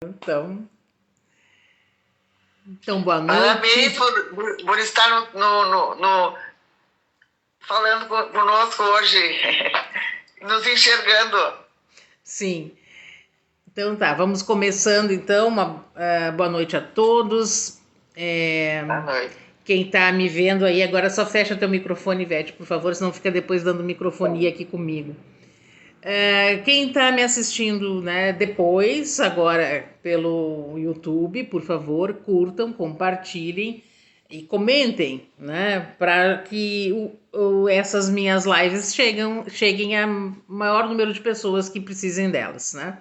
Então, boa Parabéns noite. por estar falando conosco hoje, nos enxergando. Sim. Então tá, vamos começando então. Boa noite a todos. É, Boa noite. quem tá me vendo aí, agora só fecha teu microfone, Ivete, por favor, senão fica depois dando microfonia aqui comigo. Quem tá me assistindo, né, depois, agora pelo YouTube, por favor, curtam, compartilhem e comentem, né, para que essas minhas lives cheguem a maior número de pessoas que precisem delas, né?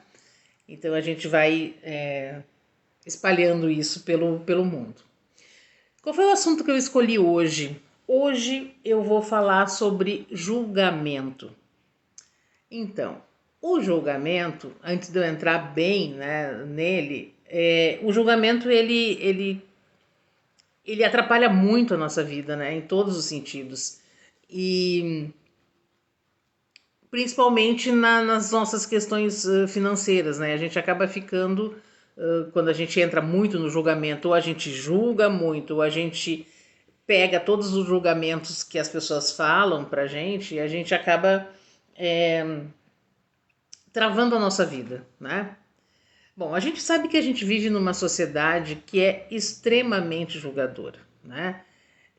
Então a gente vai espalhando isso pelo mundo. Qual foi o assunto que eu escolhi hoje? Hoje eu vou falar sobre julgamento. Então, o julgamento, antes de eu entrar bem, né, nele, o julgamento ele atrapalha muito a nossa vida, né, em todos os sentidos. E principalmente nas nossas questões financeiras, né? A gente acaba ficando, quando a gente entra muito no julgamento, ou a gente julga muito, ou a gente pega todos os julgamentos que as pessoas falam pra gente e a gente acaba travando a nossa vida, né? Bom, a gente sabe que a gente vive numa sociedade que é extremamente julgadora, né?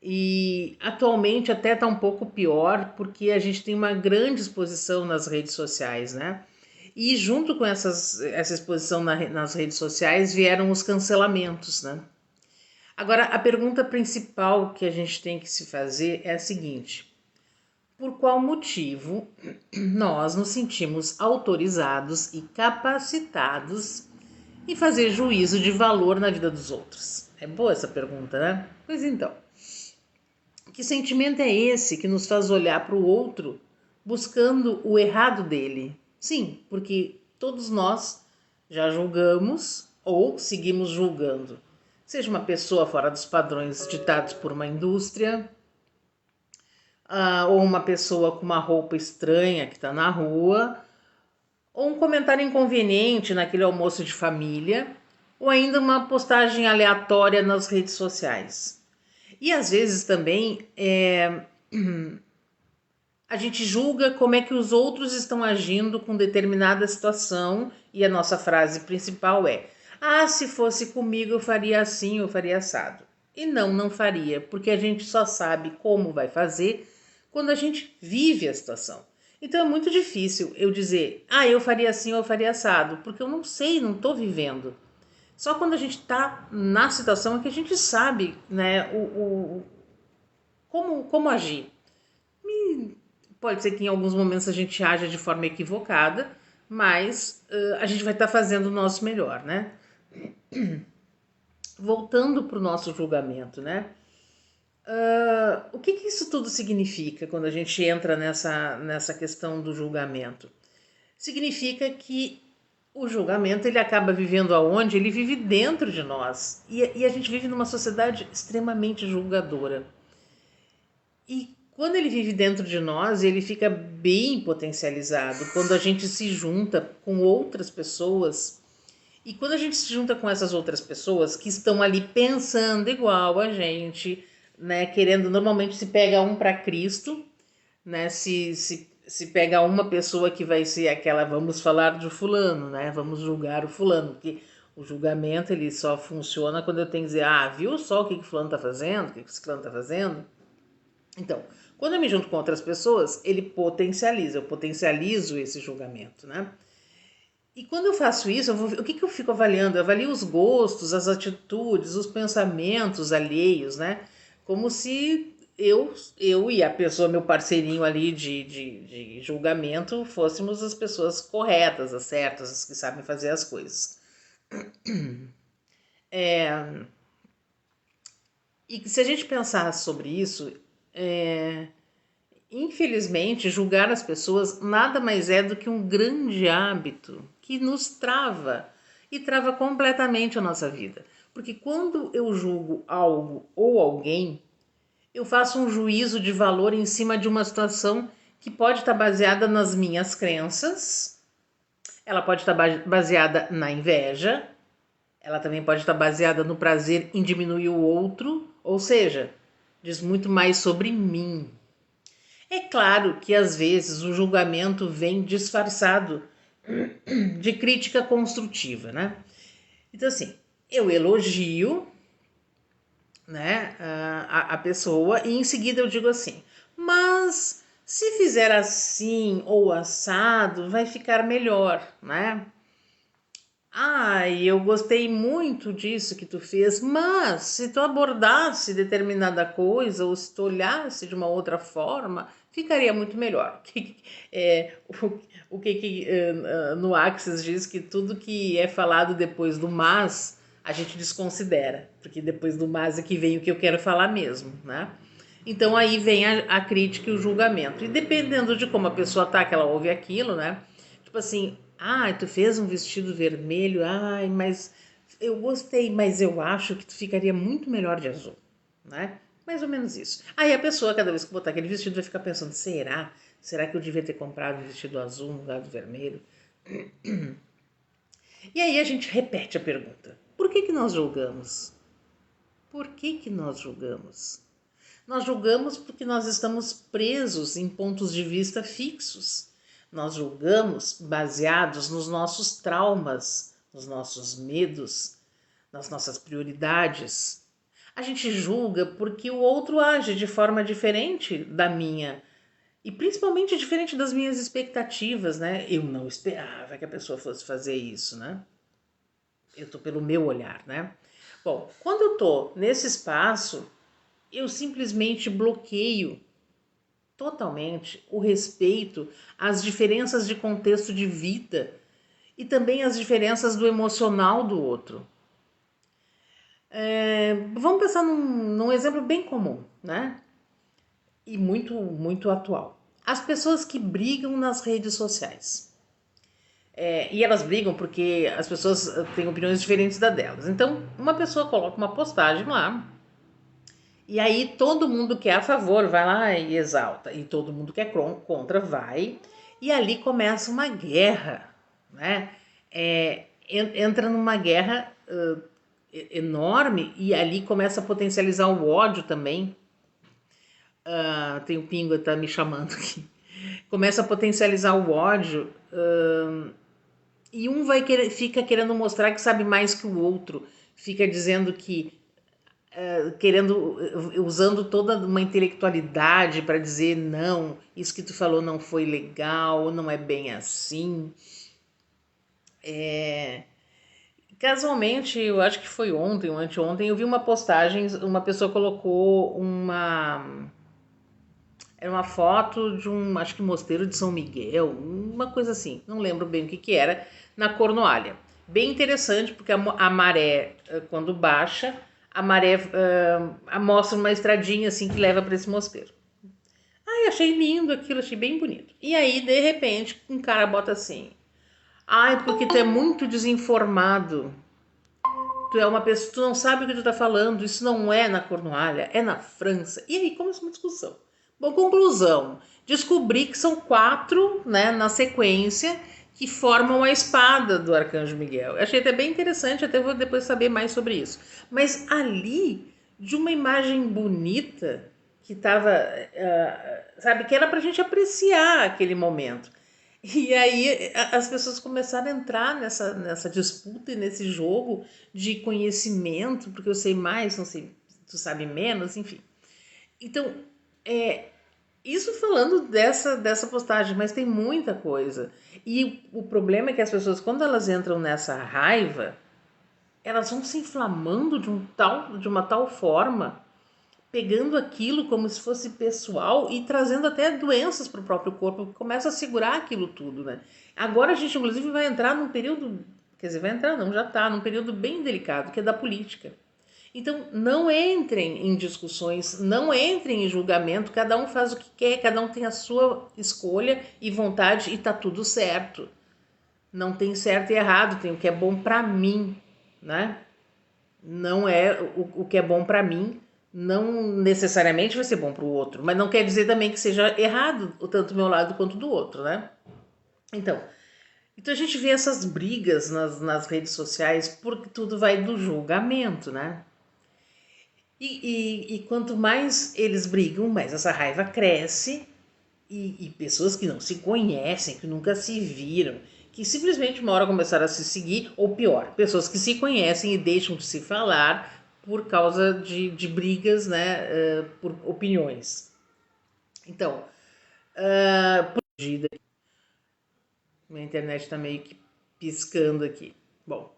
E atualmente até está um pouco pior porque a gente tem uma grande exposição nas redes sociais, né? E junto com essa exposição nas redes sociais vieram os cancelamentos, né? Agora, a pergunta principal que a gente tem que se fazer é a seguinte: por qual motivo nós nos sentimos autorizados e capacitados em fazer juízo de valor na vida dos outros? É boa essa pergunta, né? Pois então, que sentimento é esse que nos faz olhar para o outro buscando o errado dele? Sim, porque todos nós já julgamos ou seguimos julgando. Seja uma pessoa fora dos padrões ditados por uma indústria, ou uma pessoa com uma roupa estranha que está na rua, ou um comentário inconveniente naquele almoço de família, ou ainda uma postagem aleatória nas redes sociais. E às vezes também a gente julga como é que os outros estão agindo com determinada situação e a nossa frase principal é: ah, se fosse comigo eu faria assim, eu faria assado. E não faria, porque a gente só sabe como vai fazer quando a gente vive a situação. Então é muito difícil eu dizer: ah, eu faria assim ou eu faria assado, porque eu não sei, não estou vivendo. Só quando a gente está na situação é que a gente sabe, né, como agir. Pode ser que em alguns momentos a gente haja de forma equivocada, mas a gente vai estar fazendo o nosso melhor, né? Voltando para o nosso julgamento, né? O que isso tudo significa quando a gente entra nessa questão do julgamento? Significa que o julgamento ele acaba vivendo aonde? Ele vive dentro de nós. E a gente vive numa sociedade extremamente julgadora. E quando ele vive dentro de nós, ele fica bem potencializado quando a gente se junta com outras pessoas. E quando a gente se junta com essas outras pessoas que estão ali pensando igual a gente, né, querendo, normalmente se pega um para Cristo, né, se pega uma pessoa que vai ser aquela, vamos falar de fulano, né, vamos julgar o fulano, porque o julgamento ele só funciona quando eu tenho que dizer, ah, viu só o que o fulano tá fazendo, o que esse fulano tá fazendo? Então, quando eu me junto com outras pessoas, ele potencializa, eu potencializo esse julgamento, né? E quando eu faço isso, o que eu fico avaliando? Eu avalio os gostos, as atitudes, os pensamentos alheios, né? Como se eu e a pessoa, meu parceirinho ali de julgamento, fôssemos as pessoas corretas, as certas, as que sabem fazer as coisas. E se a gente pensar sobre isso, infelizmente, julgar as pessoas nada mais é do que um grande hábito que nos trava e trava completamente a nossa vida. Porque quando eu julgo algo ou alguém, eu faço um juízo de valor em cima de uma situação que pode estar baseada nas minhas crenças, ela pode estar baseada na inveja, ela também pode estar baseada no prazer em diminuir o outro, ou seja, diz muito mais sobre mim. É claro que às vezes o julgamento vem disfarçado de crítica construtiva, né? Então, assim, eu elogio, né, a pessoa e em seguida eu digo assim, mas se fizer assim ou assado, vai ficar melhor, né? Eu gostei muito disso que tu fez, mas se tu abordasse determinada coisa ou se tu olhasse de uma outra forma, ficaria muito melhor. O que no Axis diz que tudo que é falado depois do mas, a gente desconsidera, porque depois do mas é que vem o que eu quero falar mesmo, né? Então aí vem a crítica e o julgamento. E dependendo de como a pessoa tá, que ela ouve aquilo, né? Tipo assim, tu fez um vestido vermelho, mas eu gostei, mas eu acho que tu ficaria muito melhor de azul, né? Mais ou menos isso. Aí a pessoa, cada vez que botar aquele vestido, vai ficar pensando, será? Será que eu devia ter comprado um vestido azul no lugar do vermelho? E aí a gente repete a pergunta. Por que nós julgamos? Por que nós julgamos? Nós julgamos porque nós estamos presos em pontos de vista fixos. Nós julgamos baseados nos nossos traumas, nos nossos medos, nas nossas prioridades. A gente julga porque o outro age de forma diferente da minha e principalmente diferente das minhas expectativas, né? Eu não esperava que a pessoa fosse fazer isso, né? Eu tô pelo meu olhar, né? Bom, quando eu tô nesse espaço, eu simplesmente bloqueio totalmente o respeito às diferenças de contexto de vida e também às diferenças do emocional do outro. Vamos pensar num exemplo bem comum, né? E muito atual. As pessoas que brigam nas redes sociais. E elas brigam porque as pessoas têm opiniões diferentes da delas. Então, uma pessoa coloca uma postagem lá, e aí todo mundo que é a favor vai lá e exalta, e todo mundo que é contra vai, e ali começa uma guerra, né? Entra numa guerra enorme e ali começa a potencializar o ódio também. Tem o Pingo tá me chamando aqui. Começa a potencializar o ódio e um fica querendo mostrar que sabe mais que o outro, fica dizendo que querendo, usando toda uma intelectualidade para dizer não, isso que tu falou não foi legal, não é bem assim. Casualmente, eu acho que foi ontem ou anteontem, eu vi uma postagem, uma pessoa colocou era uma foto de acho que mosteiro de São Miguel, uma coisa assim, não lembro bem o que era, na Cornualha. Bem interessante, porque a maré, quando baixa, a maré mostra uma estradinha assim que leva para esse mosteiro. Achei lindo aquilo, achei bem bonito. E aí, de repente, um cara bota assim: porque tu é muito desinformado. Tu é uma pessoa, tu não sabe o que tu tá falando, isso não é na Cornualha, é na França. E aí começa uma discussão. Bom, conclusão. Descobri que são 4, né, na sequência, que formam a espada do Arcanjo Miguel. Eu achei até bem interessante, até vou depois saber mais sobre isso. Mas ali, de uma imagem bonita, que tava, sabe, que era pra gente apreciar aquele momento. E aí as pessoas começaram a entrar nessa disputa e nesse jogo de conhecimento, porque eu sei mais, não sei, tu sabe menos, enfim. Então, isso falando dessa postagem, mas tem muita coisa. E o problema é que as pessoas, quando elas entram nessa raiva, elas vão se inflamando de uma tal forma, pegando aquilo como se fosse pessoal e trazendo até doenças para o próprio corpo, que começa a segurar aquilo tudo, né? Agora a gente, inclusive, vai entrar num período, quer dizer, vai entrar não, já está, num período bem delicado, que é da política. Então, não entrem em discussões, não entrem em julgamento, cada um faz o que quer, cada um tem a sua escolha e vontade e tá tudo certo. Não tem certo e errado, tem o que é bom para mim, né? Não é o que é bom para mim, não necessariamente vai ser bom para o outro, mas não quer dizer também que seja errado, tanto do meu lado quanto do outro, né? Então, Então a gente vê essas brigas nas redes sociais porque tudo vai do julgamento, né? E quanto mais eles brigam, mais essa raiva cresce e pessoas que não se conhecem, que nunca se viram, que simplesmente uma hora começaram a se seguir, ou pior, pessoas que se conhecem e deixam de se falar por causa de brigas, né, por opiniões. Então, minha internet está meio que piscando aqui. Bom,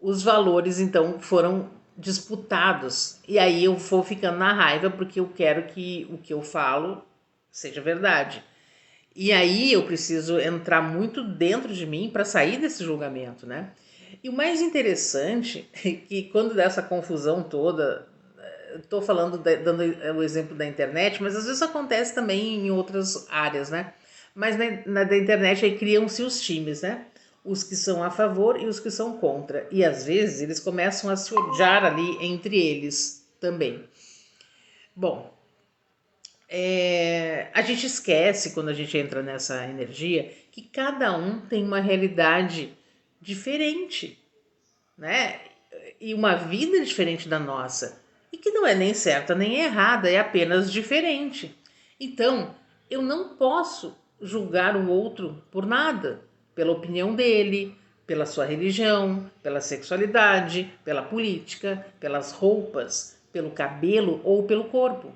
os valores então foram disputados e aí eu vou ficando na raiva porque eu quero que o que eu falo seja verdade. E aí eu preciso entrar muito dentro de mim para sair desse julgamento, né? E o mais interessante é que quando dá essa confusão toda, estou falando, dando o exemplo da internet, mas às vezes acontece também em outras áreas, né? Mas na da internet aí criam-se os times, né? Os que são a favor e os que são contra. E às vezes eles começam a se odiar ali entre eles também. Bom, a gente esquece quando a gente entra nessa energia que cada um tem uma realidade diferente, né? E uma vida diferente da nossa. E que não é nem certa nem errada, é apenas diferente. Então, eu não posso julgar o outro por nada, pela opinião dele, pela sua religião, pela sexualidade, pela política, pelas roupas, pelo cabelo ou pelo corpo.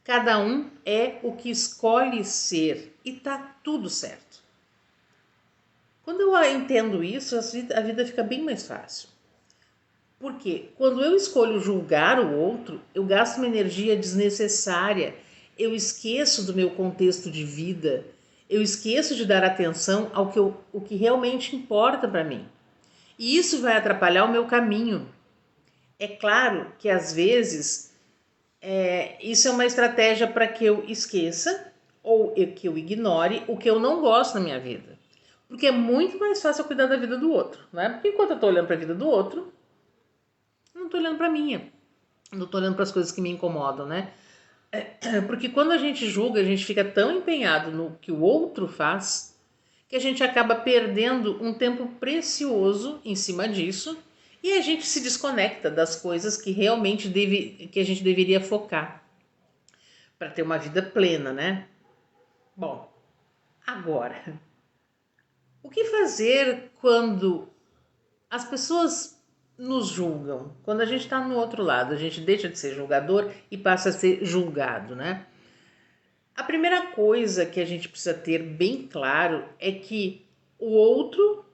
Cada um é o que escolhe ser e tá tudo certo. Quando eu entendo isso, a vida fica bem mais fácil. Porque quando eu escolho julgar o outro, eu gasto uma energia desnecessária, eu esqueço do meu contexto de vida, eu esqueço de dar atenção ao que, o que realmente importa para mim. E isso vai atrapalhar o meu caminho. É claro que às vezes isso é uma estratégia para que eu esqueça ou que eu ignore o que eu não gosto na minha vida. Porque é muito mais fácil eu cuidar da vida do outro, né? Porque enquanto eu estou olhando para a vida do outro, eu não estou olhando para a minha. Não estou olhando para as coisas que me incomodam, né? Porque quando a gente julga, a gente fica tão empenhado no que o outro faz que a gente acaba perdendo um tempo precioso em cima disso e a gente se desconecta das coisas que realmente que a gente deveria focar para ter uma vida plena, né? Bom, agora, o que fazer quando as pessoas nos julgam? Quando a gente está no outro lado, a gente deixa de ser julgador e passa a ser julgado, né? A primeira coisa que a gente precisa ter bem claro é que o outro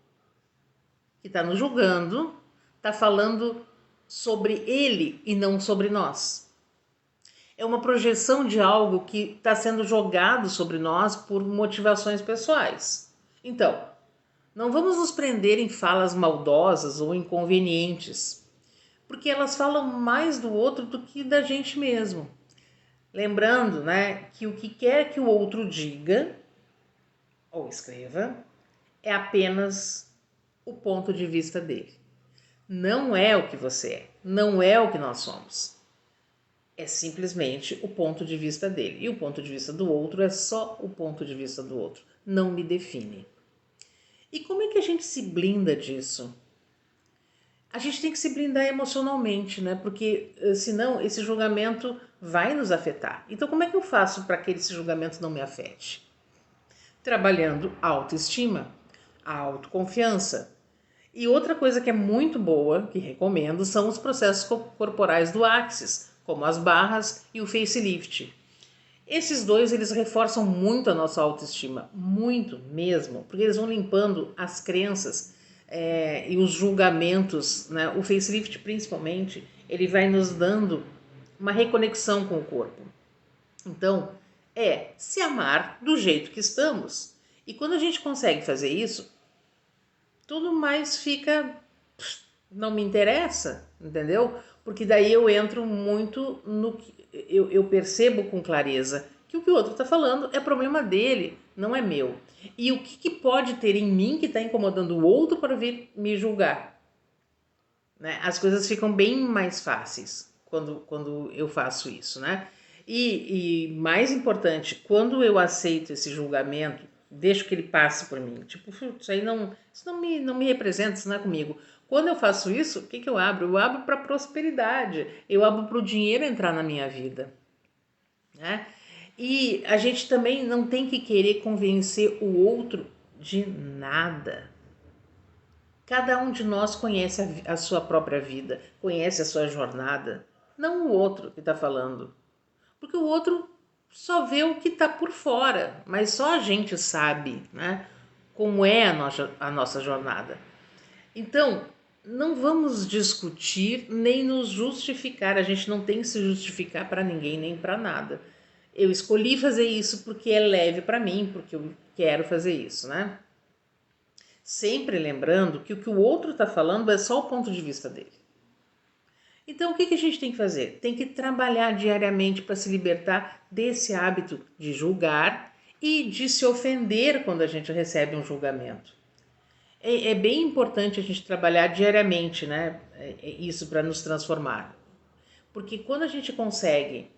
que está nos julgando está falando sobre ele e não sobre nós. É uma projeção de algo que está sendo jogado sobre nós por motivações pessoais. Então, não vamos nos prender em falas maldosas ou inconvenientes, porque elas falam mais do outro do que da gente mesmo. Lembrando, né, que o que quer que o outro diga ou escreva é apenas o ponto de vista dele. Não é o que você é, não é o que nós somos. É simplesmente o ponto de vista dele. E o ponto de vista do outro é só o ponto de vista do outro. Não me define. E como é que a gente se blinda disso? A gente tem que se blindar emocionalmente, né? Porque senão esse julgamento vai nos afetar. Então, como é que eu faço para que esse julgamento não me afete? Trabalhando a autoestima, a autoconfiança. E outra coisa que é muito boa, que recomendo, são os processos corporais do Axis, como as barras e o facelift. Esses dois, eles reforçam muito a nossa autoestima, muito mesmo, porque eles vão limpando as crenças e os julgamentos, né? O facelift principalmente, ele vai nos dando uma reconexão com o corpo. Então, se amar do jeito que estamos. E quando a gente consegue fazer isso, tudo mais fica, não me interessa, entendeu? Porque daí eu entro muito no que eu percebo com clareza que o que o outro está falando é problema dele, não é meu. E o que pode ter em mim que está incomodando o outro para vir me julgar? Né? As coisas ficam bem mais fáceis quando eu faço isso, né? E mais importante, quando eu aceito esse julgamento deixo que ele passe por mim. Tipo, isso não me representa, isso não é comigo. Quando eu faço isso, o que eu abro? Eu abro para prosperidade, eu abro para o dinheiro entrar na minha vida, né? E a gente também não tem que querer convencer o outro de nada. Cada um de nós conhece a sua própria vida, conhece a sua jornada, não o outro que está falando. Porque o outro só vê o que está por fora, mas só a gente sabe, né, como é a nossa jornada. Então, não vamos discutir nem nos justificar, a gente não tem que se justificar para ninguém nem para nada. Eu escolhi fazer isso porque é leve para mim, porque eu quero fazer isso, né? Sempre lembrando que o que o outro está falando é só o ponto de vista dele. Então, o que a gente tem que fazer? Tem que trabalhar diariamente para se libertar desse hábito de julgar e de se ofender quando a gente recebe um julgamento. É bem importante a gente trabalhar diariamente, né? Isso para nos transformar. Porque quando a gente consegue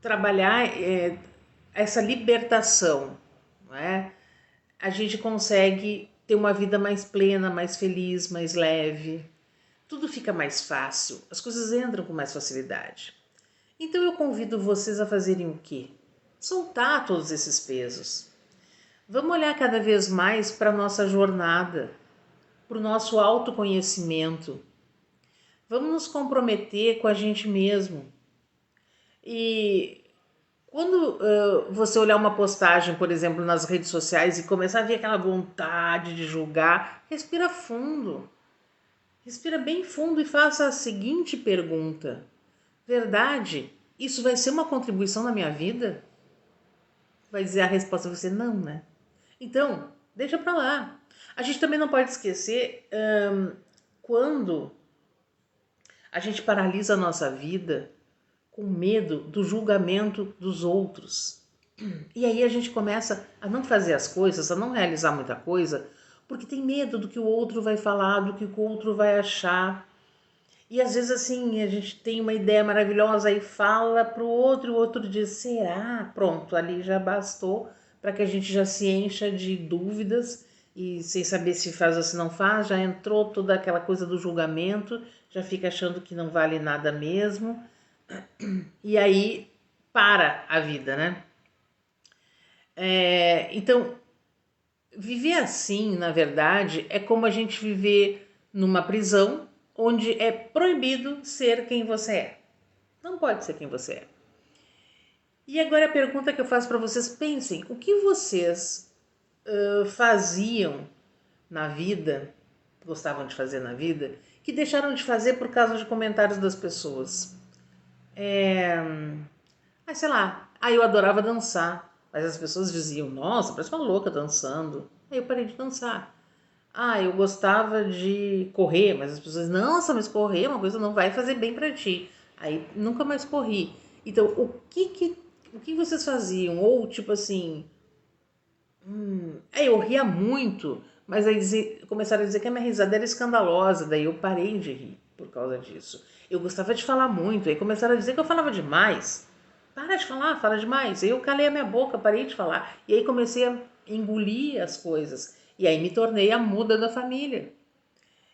trabalhar essa libertação, não é? A gente consegue ter uma vida mais plena, mais feliz, mais leve. Tudo fica mais fácil, as coisas entram com mais facilidade. Então eu convido vocês a fazerem o quê? Soltar todos esses pesos. Vamos olhar cada vez mais para a nossa jornada, para o nosso autoconhecimento. Vamos nos comprometer com a gente mesmo. E quando você olhar uma postagem, por exemplo, nas redes sociais e começar a ver aquela vontade de julgar, respira fundo. Respira bem fundo e faça a seguinte pergunta: verdade? Isso vai ser uma contribuição na minha vida? Vai dizer a resposta vai ser não, né? Então, deixa pra lá. A gente também não pode esquecer quando a gente paralisa a nossa vida com medo do julgamento dos outros. E aí a gente começa a não fazer as coisas, a não realizar muita coisa, porque tem medo do que o outro vai falar, do que o outro vai achar. E às vezes assim, a gente tem uma ideia maravilhosa e fala pro outro, e o outro diz, será? Pronto, ali já bastou para que a gente já se encha de dúvidas e sem saber se faz ou se não faz, já entrou toda aquela coisa do julgamento, já fica achando que não vale nada mesmo. E aí para a vida, né? Então, viver assim, na verdade, é como a gente viver numa prisão onde é proibido ser quem você é. Não pode ser quem você é. E agora a pergunta que eu faço para vocês, pensem, o que vocês faziam na vida, gostavam de fazer na vida, que deixaram de fazer por causa de comentários das pessoas? Sei lá, eu adorava dançar, mas as pessoas diziam, nossa, parece uma louca dançando. Aí eu parei de dançar. Eu gostava de correr, mas as pessoas, nossa, mas correr é uma coisa que não vai fazer bem pra ti. Aí nunca mais corri. Então, o que vocês faziam? Ou tipo assim, eu ria muito, mas aí começaram a dizer que a minha risada era escandalosa, daí eu parei de rir por causa disso. Eu gostava de falar muito, aí começaram a dizer que eu falava demais. Para de falar, fala demais. Aí eu calei a minha boca, parei de falar. E aí comecei a engolir as coisas. E aí me tornei a muda da família.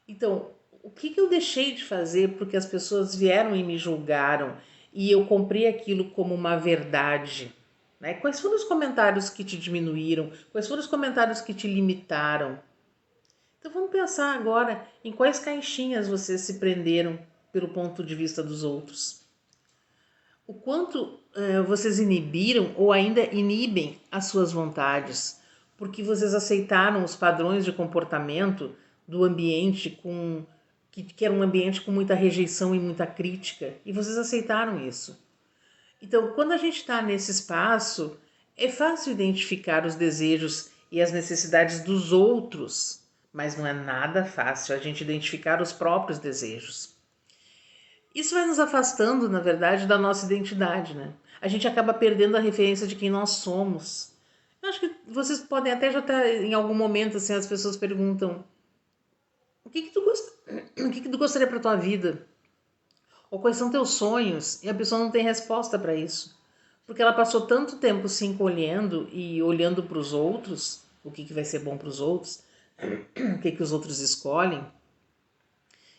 Então, o que eu deixei de fazer porque as pessoas vieram e me julgaram e eu comprei aquilo como uma verdade? Né? Quais foram os comentários que te diminuíram? Quais foram os comentários que te limitaram? Então vamos pensar agora em quais caixinhas vocês se prenderam pelo ponto de vista dos outros. O quanto vocês inibiram ou ainda inibem as suas vontades, porque vocês aceitaram os padrões de comportamento do ambiente que era um ambiente com muita rejeição e muita crítica, e vocês aceitaram isso. Então, quando a gente está nesse espaço, é fácil identificar os desejos e as necessidades dos outros, mas não é nada fácil a gente identificar os próprios desejos. Isso vai nos afastando, na verdade, da nossa identidade, né? A gente acaba perdendo a referência de quem nós somos. Eu acho que vocês podem até já estar em algum momento, assim, as pessoas perguntam o que tu gostaria para tua vida? Ou quais são teus sonhos? E a pessoa não tem resposta para isso. porque ela passou tanto tempo se encolhendo e olhando para os outros, o que vai ser bom para os outros, o que os outros escolhem,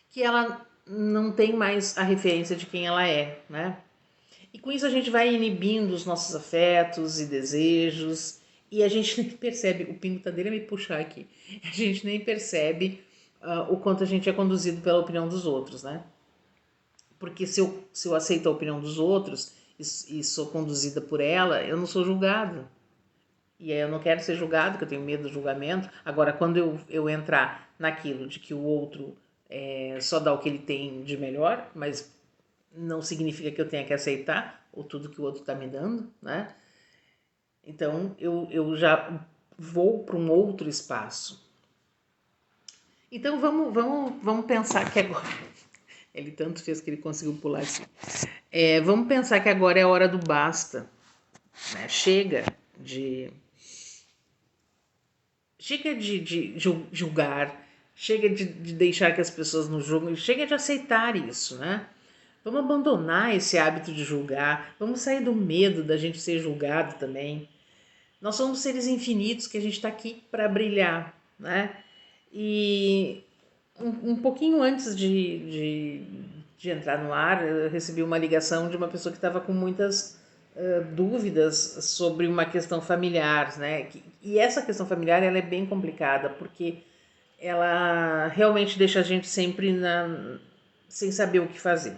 que ela não tem mais a referência de quem ela é, né? E com isso a gente vai inibindo os nossos afetos e desejos, e a gente nem percebe, o pingo tá dele a me puxar aqui, a gente nem percebe o quanto a gente é conduzido pela opinião dos outros, né? Porque se eu aceito a opinião dos outros e sou conduzida por ela, eu não sou julgado. E aí eu não quero ser julgado, porque eu tenho medo do julgamento. Agora, quando eu entrar naquilo de que o outro só dá o que ele tem de melhor, mas não significa que eu tenha que aceitar ou tudo que o outro está me dando, né? Então, eu já vou para um outro espaço. Então, vamos pensar que agora... Ele tanto fez que ele conseguiu pular assim. Vamos pensar que agora é a hora do basta, né? Chega de julgar, chega de deixar que as pessoas nos julguem, chega de aceitar isso, né? Vamos abandonar esse hábito de julgar, vamos sair do medo da gente ser julgado também. Nós somos seres infinitos que a gente está aqui para brilhar, né? E um pouquinho antes de entrar no ar, eu recebi uma ligação de uma pessoa que estava com muitas dúvidas sobre uma questão familiar, né? E essa questão familiar ela é bem complicada, porque ela realmente deixa a gente sempre sem saber o que fazer.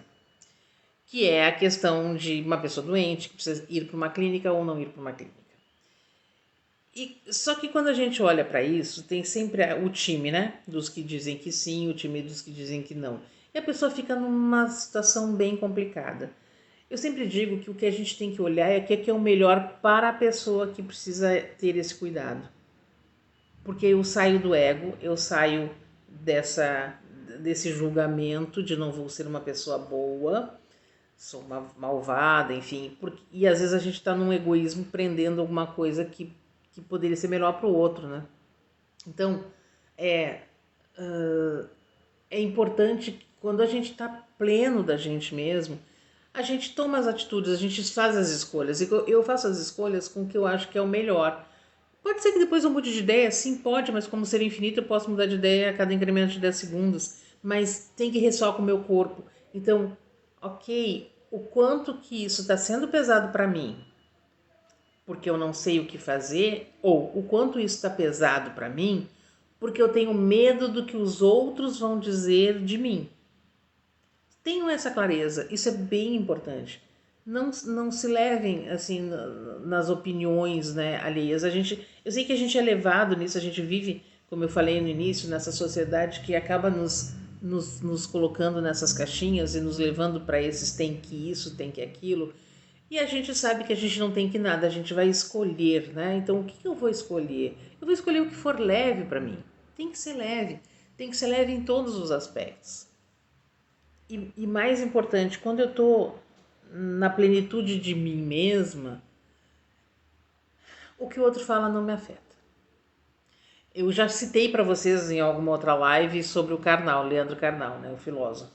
Que é a questão de uma pessoa doente que precisa ir para uma clínica ou não ir para uma clínica. Só que quando a gente olha para isso, tem sempre o time, né? Dos que dizem que sim, o time dos que dizem que não. E a pessoa fica numa situação bem complicada. Eu sempre digo que o que a gente tem que olhar é o que é o melhor para a pessoa que precisa ter esse cuidado. Porque eu saio do ego, eu saio desse julgamento de não vou ser uma pessoa boa, sou uma malvada, enfim. E às vezes a gente está num egoísmo prendendo alguma coisa que poderia ser melhor para o outro, né? Então, é importante que quando a gente está pleno da gente mesmo, a gente toma as atitudes, a gente faz as escolhas. E eu faço as escolhas com o que eu acho que é o melhor. Pode ser que depois eu mude de ideia, sim, pode, mas como ser infinito eu posso mudar de ideia a cada incremento de 10 segundos. Mas tem que ressoar com o meu corpo. Então, ok, o quanto que isso está sendo pesado para mim, porque eu não sei o que fazer, ou o quanto isso está pesado para mim, porque eu tenho medo do que os outros vão dizer de mim. Tenham essa clareza, isso é bem importante. Não se levem assim nas opiniões, né, alheias. Eu sei que a gente é levado nisso, a gente vive, como eu falei no início, nessa sociedade que acaba nos colocando nessas caixinhas e nos levando para esses tem que isso, tem que aquilo. E a gente sabe que a gente não tem que nada, a gente vai escolher, né? Então o que eu vou escolher? Eu vou escolher o que for leve para mim. Tem que ser leve em todos os aspectos. E mais importante, quando eu estou na plenitude de mim mesma, o que o outro fala não me afeta. Eu já citei para vocês em alguma outra live sobre o Karnal, Leandro Carnal, né, o filósofo.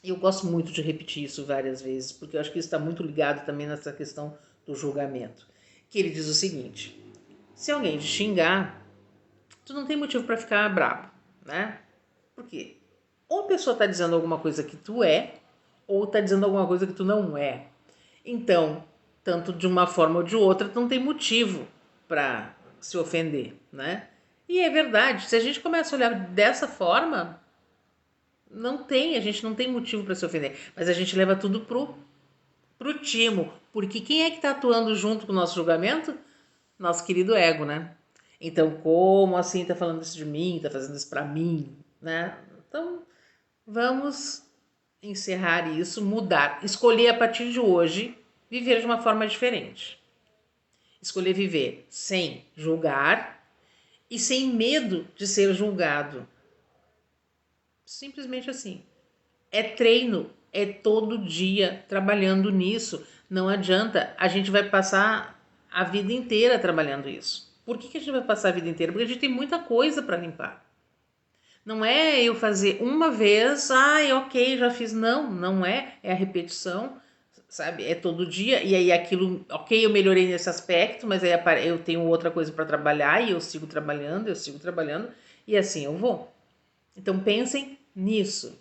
Eu gosto muito de repetir isso várias vezes, porque eu acho que isso está muito ligado também nessa questão do julgamento. Que ele diz o seguinte: se alguém te xingar, tu não tem motivo para ficar bravo, né? Por quê? Ou a pessoa está dizendo alguma coisa que tu é, ou está dizendo alguma coisa que tu não é. Então, tanto de uma forma ou de outra, tu não tem motivo para se ofender, né? E é verdade, se a gente começa a olhar dessa forma, a gente não tem motivo para se ofender, mas a gente leva tudo pro timo, porque quem é que está atuando junto com o nosso julgamento? Nosso querido ego, né? Então, como assim tá falando isso de mim, tá fazendo isso para mim, né? Então, vamos encerrar isso, mudar, escolher a partir de hoje viver de uma forma diferente. Escolher viver sem julgar e sem medo de ser julgado. Simplesmente assim. É treino, é todo dia trabalhando nisso. Não adianta, a gente vai passar a vida inteira trabalhando isso. Por que a gente vai passar a vida inteira? Porque a gente tem muita coisa para limpar. Não é eu fazer uma vez, ok, já fiz. Não é. É a repetição. sabe? É todo dia, e aí aquilo, ok, eu melhorei nesse aspecto, mas aí eu tenho outra coisa para trabalhar e eu sigo trabalhando, e assim eu vou. Então pensem nisso.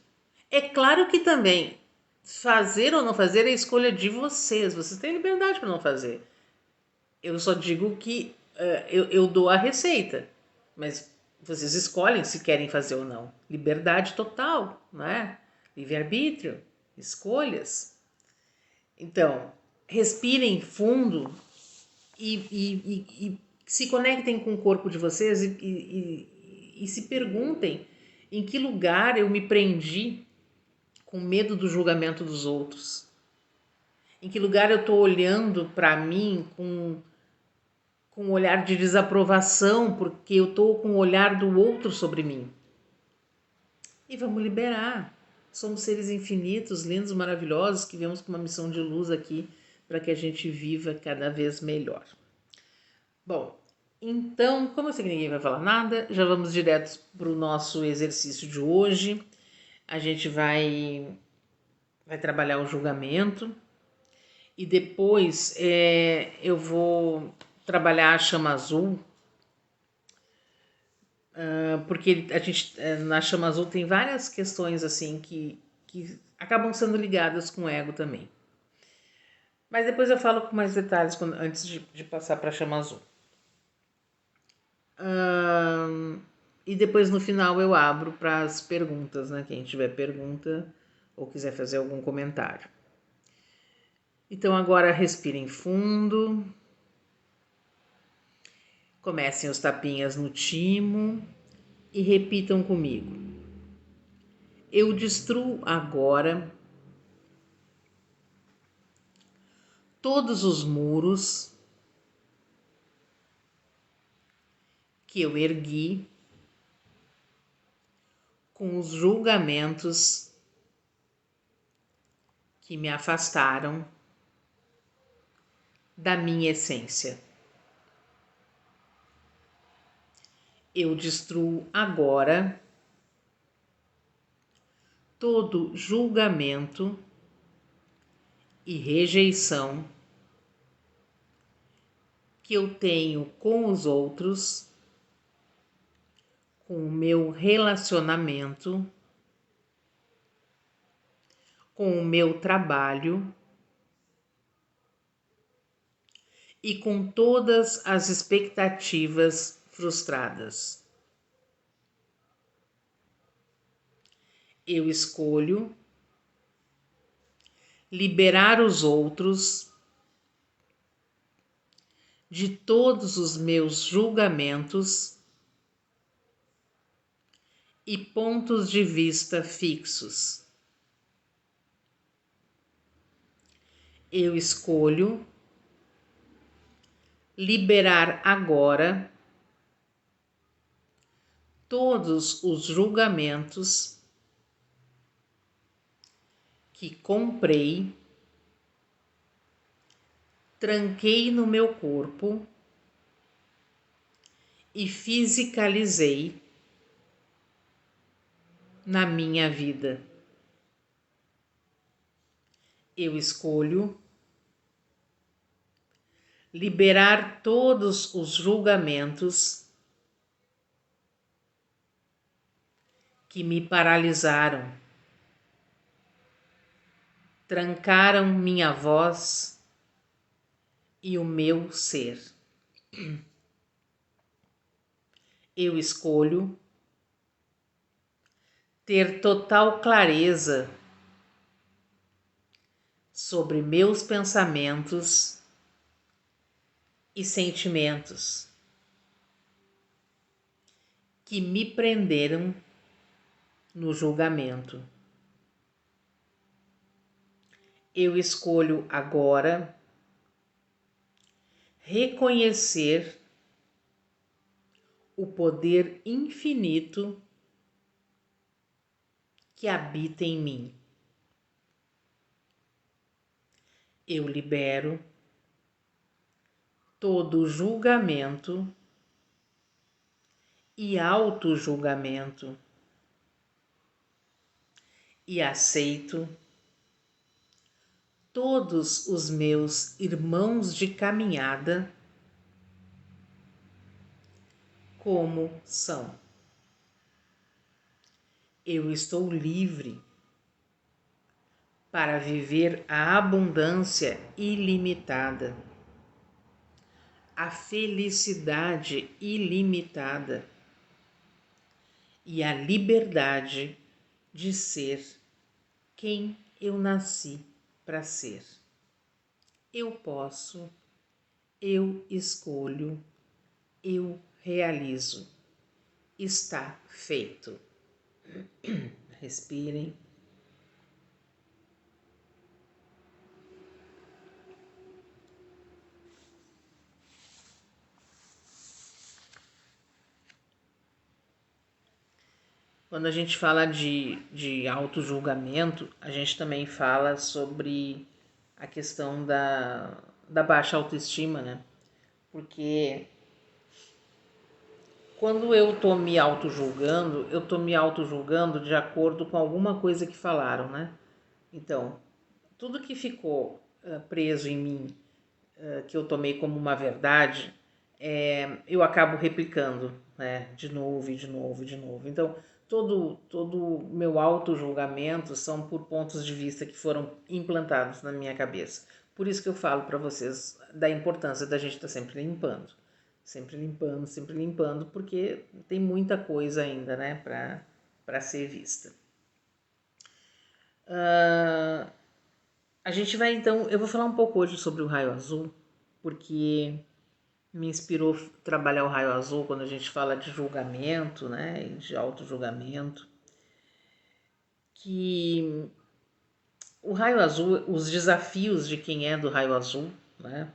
É claro que também fazer ou não fazer é escolha de vocês. Vocês têm liberdade para não fazer. Eu só digo que eu dou a receita, mas vocês escolhem se querem fazer ou não. Liberdade total, não é? Livre-arbítrio, escolhas. Então, respirem fundo e se conectem com o corpo de vocês e se perguntem em que lugar eu me prendi com medo do julgamento dos outros. Em que lugar eu estou olhando para mim com um olhar de desaprovação, porque eu estou com o olhar do outro sobre mim. E vamos liberar. Somos seres infinitos, lindos, maravilhosos, que viemos com uma missão de luz aqui para que a gente viva cada vez melhor. Bom, então, como eu sei que ninguém vai falar nada, já vamos direto para o nosso exercício de hoje. A gente vai trabalhar o julgamento e depois eu vou trabalhar a chama azul, porque a gente na chama azul tem várias questões assim que acabam sendo ligadas com o ego também. Mas depois eu falo com mais detalhes antes de passar para a chama azul. E depois no final eu abro para as perguntas, né? Quem tiver pergunta ou quiser fazer algum comentário. Então agora respirem fundo. Comecem os tapinhas no timo e repitam comigo. Eu destruo agora todos os muros que eu ergui com os julgamentos que me afastaram da minha essência. Eu destruo agora todo julgamento e rejeição que eu tenho com os outros, com o meu relacionamento, com o meu trabalho e com todas as expectativas frustradas. Eu escolho liberar os outros de todos os meus julgamentos e pontos de vista fixos. Eu escolho liberar agora todos os julgamentos que comprei, tranquei no meu corpo e fisicalizei na minha vida. Eu escolho liberar todos os julgamentos que me paralisaram, trancaram minha voz e o meu ser. Eu escolho ter total clareza sobre meus pensamentos e sentimentos que me prenderam no julgamento. Eu escolho agora reconhecer o poder infinito que habita em mim. Eu libero todo julgamento e auto-julgamento e aceito todos os meus irmãos de caminhada como são. Eu estou livre para viver a abundância ilimitada, a felicidade ilimitada e a liberdade de ser quem eu nasci para ser. Eu posso, eu escolho, eu realizo. Está feito. Respirem. Quando a gente fala de auto-julgamento, a gente também fala sobre a questão da baixa autoestima, né? Porque quando eu tô me auto-julgando, eu tô me auto-julgando de acordo com alguma coisa que falaram, né? Então, tudo que ficou preso em mim, que eu tomei como uma verdade, eu acabo replicando, né? De novo e de novo e de novo. Então, todo meu auto-julgamento são por pontos de vista que foram implantados na minha cabeça. Por isso que eu falo para vocês da importância da gente estar sempre limpando. Sempre limpando, porque tem muita coisa ainda, né, para ser vista. A gente vai então, eu vou falar um pouco hoje sobre o raio azul, porque me inspirou trabalhar o raio azul quando a gente fala de julgamento, né, de auto-julgamento, que o raio azul, os desafios de quem é do raio azul, né,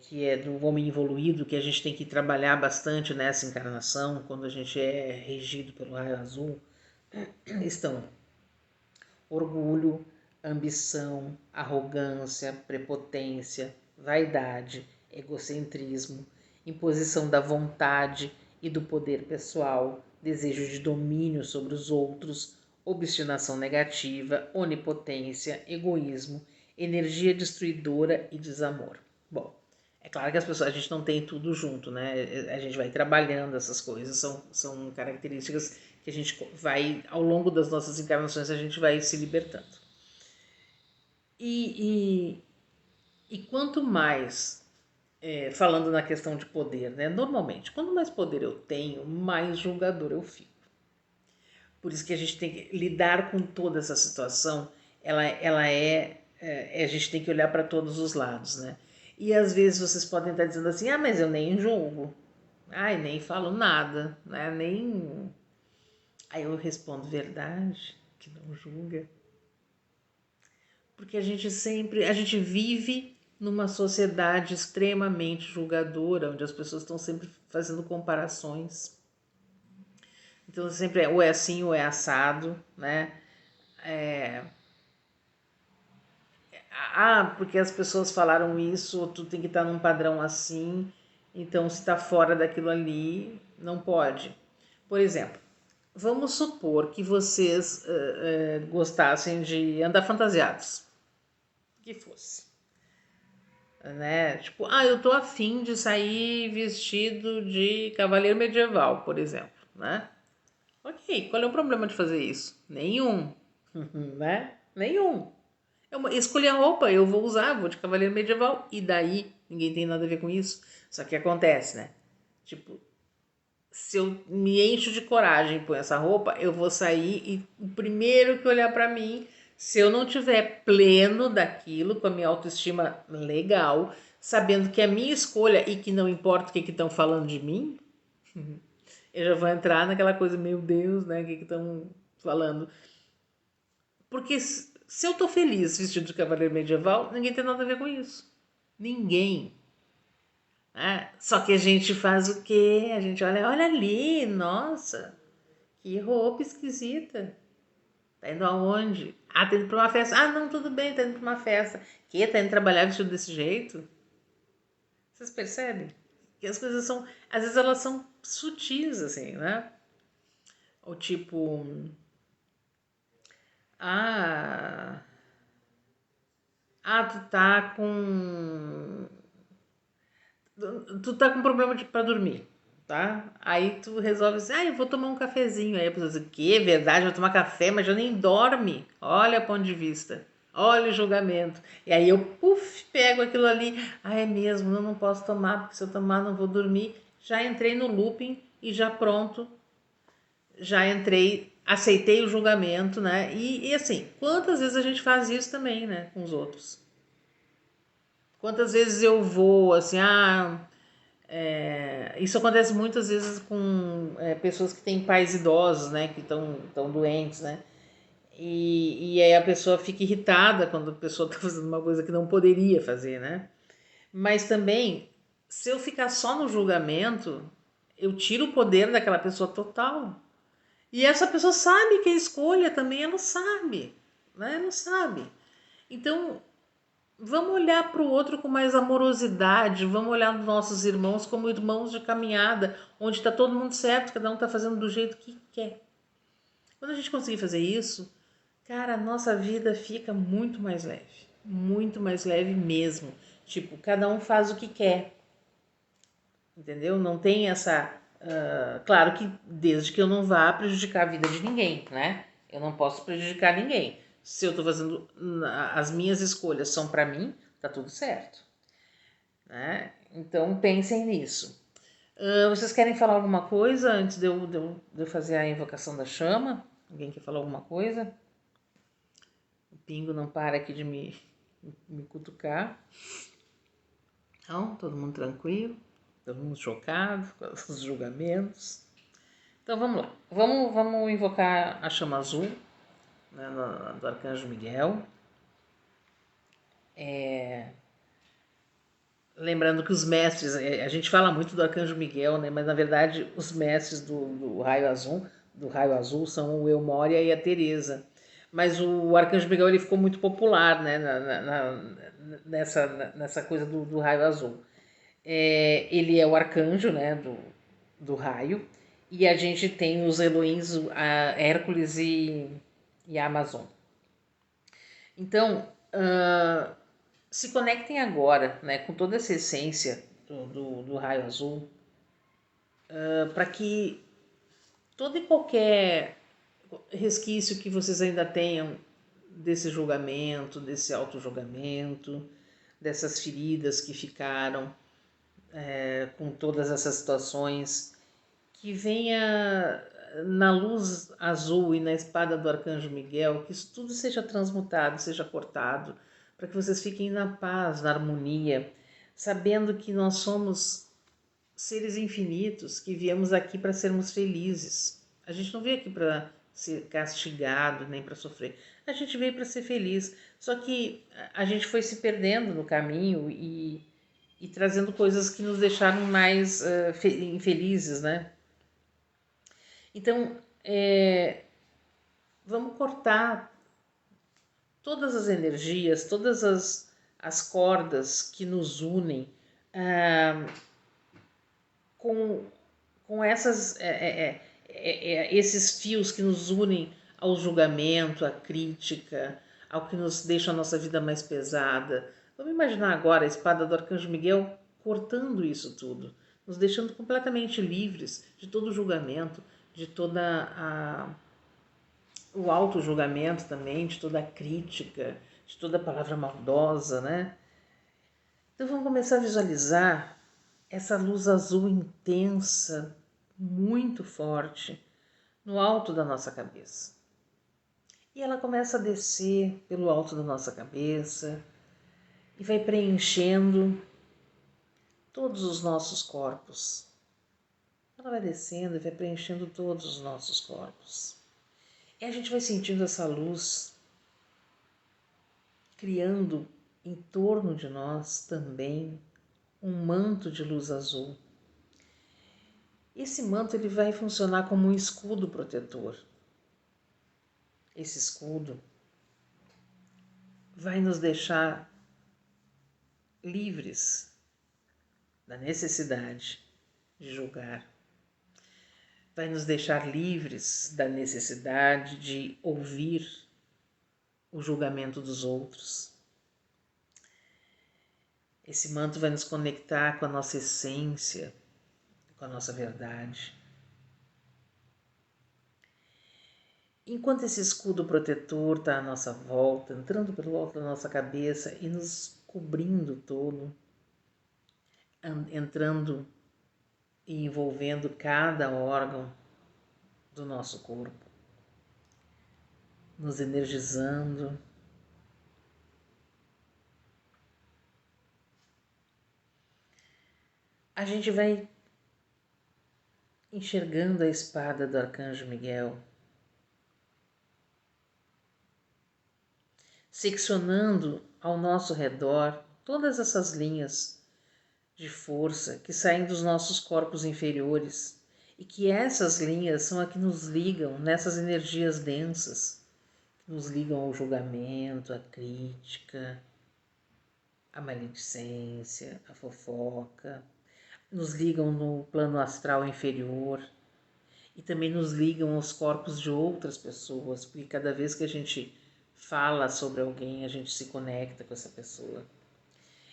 que é do homem evoluído, que a gente tem que trabalhar bastante nessa encarnação, quando a gente é regido pelo raio azul, estão orgulho, ambição, arrogância, prepotência, vaidade, egocentrismo, imposição da vontade e do poder pessoal, desejo de domínio sobre os outros, obstinação negativa, onipotência, egoísmo, energia destruidora e desamor. Bom, é claro que a gente não tem tudo junto, né? A gente vai trabalhando essas coisas, são características que a gente vai, ao longo das nossas encarnações, a gente vai se libertando. E quanto mais, falando na questão de poder, né? Normalmente, quanto mais poder eu tenho, mais julgador eu fico. Por isso que a gente tem que lidar com toda essa situação, a gente tem que olhar para todos os lados, né? E às vezes vocês podem estar dizendo assim, mas eu nem julgo, ai, nem falo nada, né? Nem... Aí eu respondo, verdade, que não julga. Porque a gente vive numa sociedade extremamente julgadora, onde as pessoas estão sempre fazendo comparações. Então sempre ou é assim ou é assado, né? Porque as pessoas falaram isso, tu tem que estar num padrão assim, então se está fora daquilo ali, não pode. Por exemplo, vamos supor que vocês gostassem de andar fantasiados, que fosse, né? Tipo, eu tô afim de sair vestido de cavaleiro medieval, por exemplo, né? Ok, qual é o problema de fazer isso? Nenhum, né? Nenhum. Eu escolhi a roupa, eu vou usar, vou de cavaleiro medieval, e daí ninguém tem nada a ver com isso. Só que acontece, né? Tipo, se eu me encho de coragem e ponho essa roupa, eu vou sair e o primeiro que olhar pra mim, se eu não tiver pleno daquilo, com a minha autoestima legal, sabendo que é minha escolha e que não importa o que estão falando de mim, eu já vou entrar naquela coisa, meu Deus, né? O que estão falando? Porque se eu tô feliz vestido de cavaleiro medieval, ninguém tem nada a ver com isso. Ninguém. Só que a gente faz o quê? A gente olha ali, nossa, que roupa esquisita. Tá indo aonde? Tá indo pra uma festa. Não, tudo bem, tá indo pra uma festa. Que? Tá indo trabalhar vestido desse jeito? Vocês percebem? Que as coisas são, às vezes elas são sutis, assim, né? Ou tipo, ah, tu tá com problema para dormir, tá? Aí tu resolve assim, eu vou tomar um cafezinho. Aí a pessoa diz, o quê? Verdade, eu vou tomar café, mas já nem dorme. Olha o ponto de vista, olha o julgamento. E aí eu, pego aquilo ali. É mesmo, eu não posso tomar, porque se eu tomar não vou dormir. Já entrei no looping e já pronto, já entrei, aceitei o julgamento, né? E assim, quantas vezes a gente faz isso também, né, com os outros? Quantas vezes eu vou, assim, isso acontece muitas vezes com pessoas que têm pais idosos, né, que estão doentes, né, e aí a pessoa fica irritada quando a pessoa está fazendo uma coisa que não poderia fazer, né, mas também, se eu ficar só no julgamento, eu tiro o poder daquela pessoa total, e essa pessoa sabe que a escolha também ela sabe, né, não sabe, então vamos olhar para o outro com mais amorosidade, vamos olhar nos nossos irmãos como irmãos de caminhada, onde está todo mundo certo, cada um está fazendo do jeito que quer. Quando a gente conseguir fazer isso, cara, a nossa vida fica muito mais leve mesmo. Tipo, cada um faz o que quer, entendeu? Não tem essa... claro que desde que eu não vá prejudicar a vida de ninguém, né? Eu não posso prejudicar ninguém. Se eu estou fazendo... As minhas escolhas são para mim, tá tudo certo. Né? Então pensem nisso. Vocês querem falar alguma coisa antes de eu fazer a invocação da chama? Alguém quer falar alguma coisa? O Pingo não para aqui de me cutucar. Então, todo mundo tranquilo, todo mundo chocado com os julgamentos. Então vamos lá. Vamos invocar a chama azul, né, do Arcanjo Miguel. Lembrando que os mestres, a gente fala muito do Arcanjo Miguel, né? Mas na verdade os mestres do raio azul são o Eumória e a Teresa. Mas o Arcanjo Miguel ele ficou muito popular, né? Nessa coisa do raio azul. Ele é o arcanjo, né? Do raio. E a gente tem os Elohims, a Hércules e a Amazon. Então, se conectem agora, né, com toda essa essência do raio azul, para que todo e qualquer resquício que vocês ainda tenham desse julgamento, desse auto-julgamento, dessas feridas que ficaram com todas essas situações, que venha na luz azul e na espada do Arcanjo Miguel, que isso tudo seja transmutado, seja cortado, para que vocês fiquem na paz, na harmonia, sabendo que nós somos seres infinitos, que viemos aqui para sermos felizes. A gente não veio aqui para ser castigado, nem para sofrer. A gente veio para ser feliz. Só que a gente foi se perdendo no caminho e trazendo coisas que nos deixaram mais infelizes, né? Então, vamos cortar todas as energias, todas as cordas que nos unem com esses fios que nos unem ao julgamento, à crítica, ao que nos deixa a nossa vida mais pesada. Vamos imaginar agora a espada do Arcanjo Miguel cortando isso tudo, nos deixando completamente livres de todo julgamento, de toda o auto-julgamento também, de toda a crítica, de toda a palavra maldosa, né? Então vamos começar a visualizar essa luz azul intensa, muito forte, no alto da nossa cabeça. E ela começa a descer pelo alto da nossa cabeça e vai preenchendo todos os nossos corpos. Ela vai descendo e vai preenchendo todos os nossos corpos. E a gente vai sentindo essa luz criando em torno de nós também um manto de luz azul. Esse manto ele vai funcionar como um escudo protetor. Esse escudo vai nos deixar livres da necessidade de julgar. Vai nos deixar livres da necessidade de ouvir o julgamento dos outros. Esse manto vai nos conectar com a nossa essência, com a nossa verdade. Enquanto esse escudo protetor está à nossa volta, entrando pelo alto da nossa cabeça e nos cobrindo todo, entrando e envolvendo cada órgão do nosso corpo, nos energizando. A gente vai enxergando a espada do Arcanjo Miguel, seccionando ao nosso redor todas essas linhas de força que saem dos nossos corpos inferiores e que essas linhas são as que nos ligam nessas energias densas, que nos ligam ao julgamento, à crítica, à maledicência, à fofoca, nos ligam no plano astral inferior e também nos ligam aos corpos de outras pessoas, porque cada vez que a gente fala sobre alguém, a gente se conecta com essa pessoa.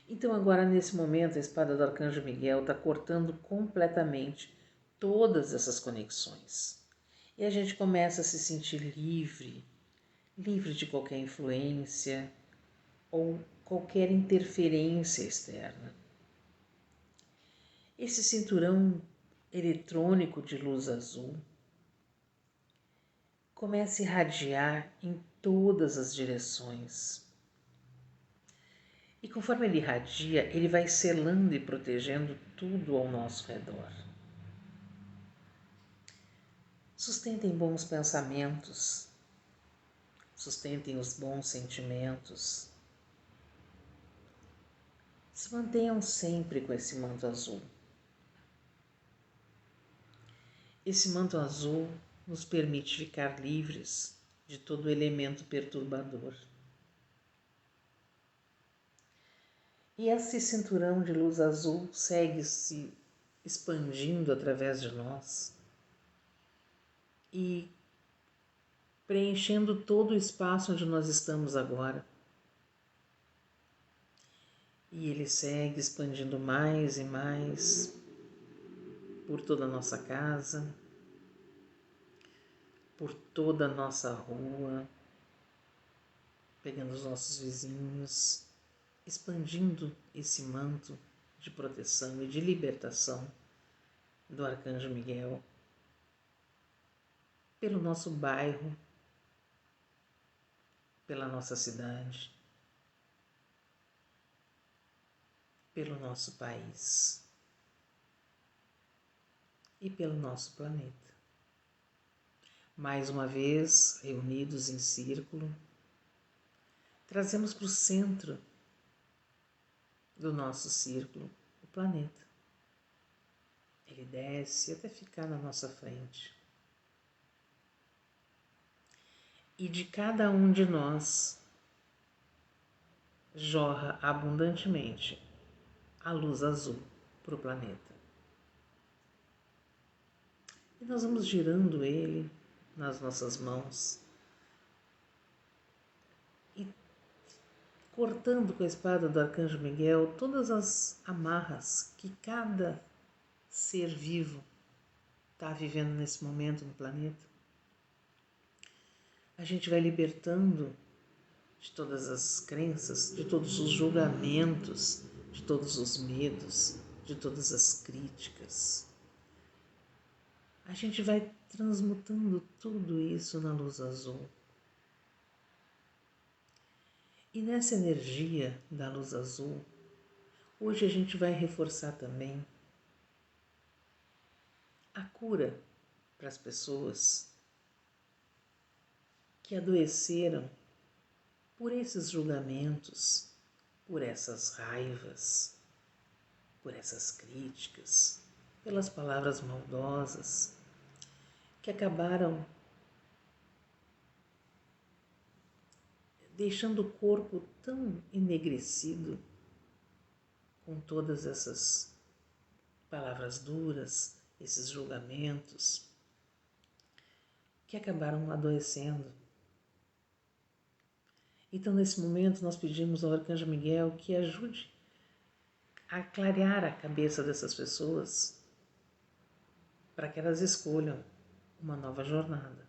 Então agora nesse momento a espada do Arcanjo Miguel está cortando completamente todas essas conexões. E a gente começa a se sentir livre, livre de qualquer influência ou qualquer interferência externa. Esse cinturão eletrônico de luz azul começa a irradiar em todas as direções. E conforme ele irradia, ele vai selando e protegendo tudo ao nosso redor. Sustentem bons pensamentos, sustentem os bons sentimentos. Se mantenham sempre com esse manto azul. Esse manto azul nos permite ficar livres de todo elemento perturbador. E esse cinturão de luz azul segue se expandindo através de nós e preenchendo todo o espaço onde nós estamos agora. E ele segue expandindo mais e mais por toda a nossa casa, por toda a nossa rua, pegando os nossos vizinhos, expandindo esse manto de proteção e de libertação do Arcanjo Miguel pelo nosso bairro, pela nossa cidade, pelo nosso país e pelo nosso planeta. Mais uma vez, reunidos em círculo, trazemos para o centro do nosso círculo o planeta. Ele desce até ficar na nossa frente. E de cada um de nós jorra abundantemente a luz azul para o planeta. E nós vamos girando ele nas nossas mãos e cortando com a espada do Arcanjo Miguel todas as amarras que cada ser vivo está vivendo nesse momento no planeta. A gente vai libertando de todas as crenças, de todos os julgamentos, de todos os medos, de todas as críticas. A gente vai transmutando tudo isso na luz azul. E nessa energia da luz azul, hoje a gente vai reforçar também a cura para as pessoas que adoeceram por esses julgamentos, por essas raivas, por essas críticas, pelas palavras maldosas que acabaram deixando o corpo tão enegrecido com todas essas palavras duras, esses julgamentos, que acabaram adoecendo. Então, nesse momento, nós pedimos ao Arcanjo Miguel que ajude a clarear a cabeça dessas pessoas para que elas escolham uma nova jornada.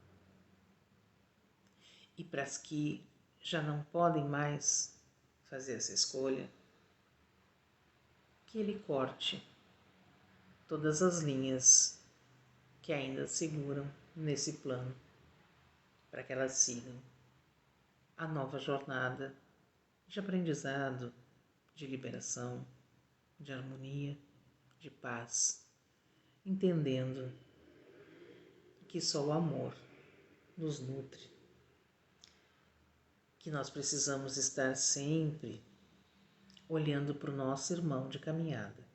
E para as que já não podem mais fazer essa escolha, que ele corte todas as linhas que ainda seguram nesse plano, para que elas sigam a nova jornada de aprendizado, de liberação, de harmonia, de paz, entendendo que só o amor nos nutre, que nós precisamos estar sempre olhando para o nosso irmão de caminhada,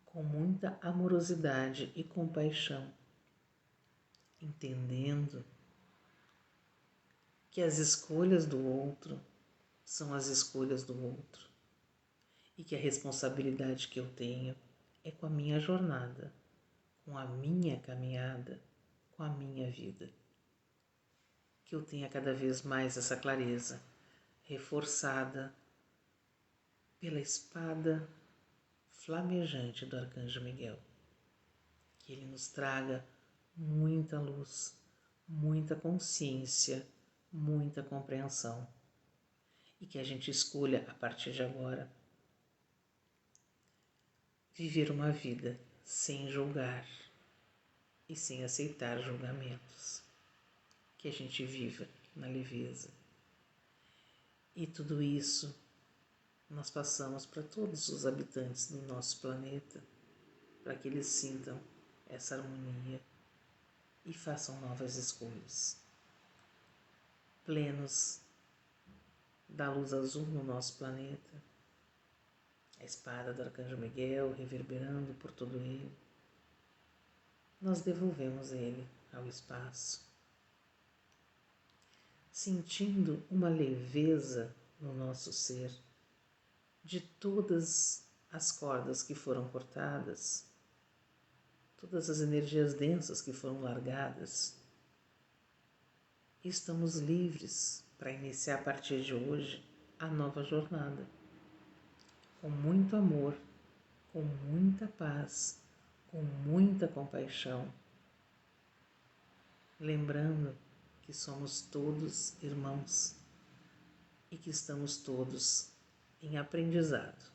com muita amorosidade e compaixão, entendendo que as escolhas do outro são as escolhas do outro e que a responsabilidade que eu tenho é com a minha jornada, com a minha caminhada, com a minha vida. Que eu tenha cada vez mais essa clareza, reforçada pela espada flamejante do Arcanjo Miguel. Que ele nos traga muita luz, muita consciência, muita compreensão. E que a gente escolha, a partir de agora, viver uma vida sem julgar e sem aceitar julgamentos. Que a gente viva na leveza. E tudo isso nós passamos para todos os habitantes do nosso planeta, para que eles sintam essa harmonia e façam novas escolhas. Plenos da luz azul no nosso planeta, a espada do Arcanjo Miguel reverberando por todo ele, nós devolvemos ele ao espaço, sentindo uma leveza no nosso ser de todas as cordas que foram cortadas, todas as energias densas que foram largadas. Estamos livres para iniciar a partir de hoje a nova jornada, com muito amor, com muita paz, com muita compaixão, lembrando que somos todos irmãos e que estamos todos em aprendizado.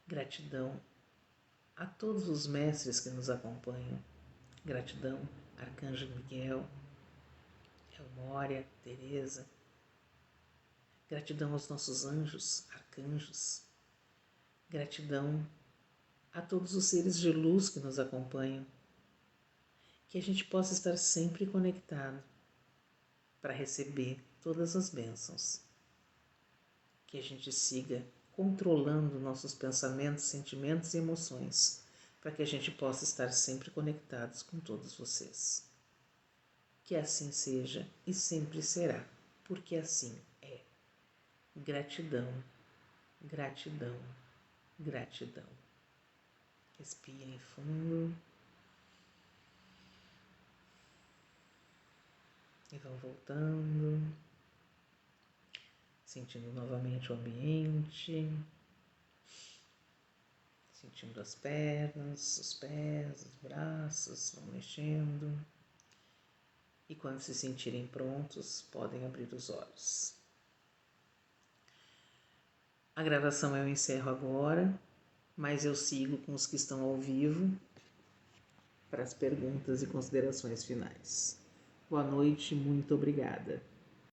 Gratidão a todos os mestres que nos acompanham. Gratidão, Arcanjo Miguel, Elmória, Teresa. Gratidão aos nossos anjos, arcanjos. Gratidão a todos os seres de luz que nos acompanham. Que a gente possa estar sempre conectado para receber todas as bênçãos. Que a gente siga controlando nossos pensamentos, sentimentos e emoções, para que a gente possa estar sempre conectados com todos vocês. Que assim seja e sempre será, porque assim é. Gratidão, gratidão, gratidão. Respirem fundo. E vão voltando, sentindo novamente o ambiente, sentindo as pernas, os pés, os braços, vão mexendo. E quando se sentirem prontos, podem abrir os olhos. A gravação eu encerro agora, mas eu sigo com os que estão ao vivo para as perguntas e considerações finais. Boa noite, muito obrigada.